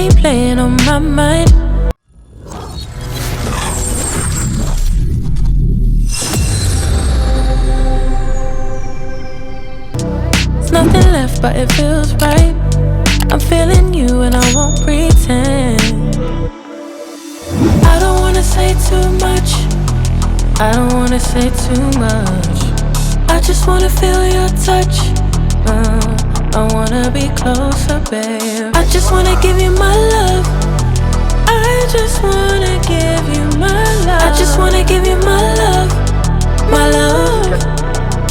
keep playing on my mind. There's nothing left but it feels right. I'm feeling you and I won't pretend. I don't wanna say too much, I don't wanna say too much. I just wanna feel your touch, I wanna be closer, babe. I just wanna give you my love, I just wanna give you my love. I just wanna give you my love, my love.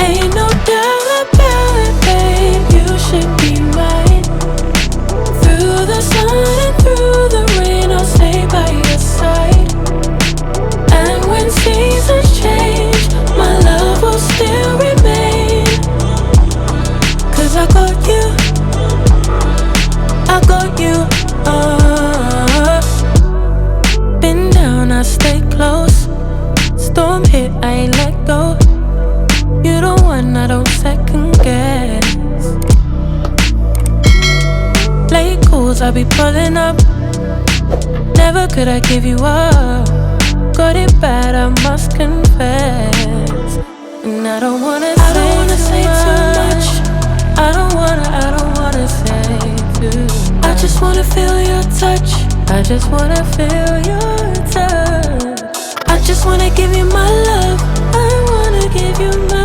Ain't no doubt about it, babe, you should be mine. Through the sun and through the rain, I'll stay by your side. And when seasons change, my love will still remain. Cause I got you, I got you, been down, I stay close. Storm hit, I ain't let go. You the one I don't second guess. Late calls, I be pulling up. Never could I give you up. Got it bad, I must confess. And I don't wanna say too much. I don't wanna say too much. I just wanna feel your touch, I just wanna feel your touch. I just wanna give you my love, I wanna give you my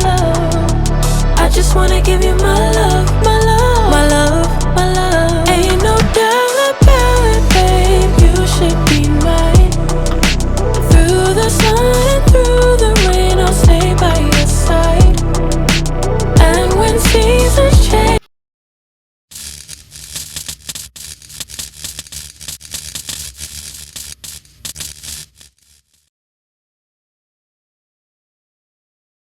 love. I just wanna give you my love, my love, my love, my love. Ain't no doubt about it, babe, you should be mine. Through the sun and through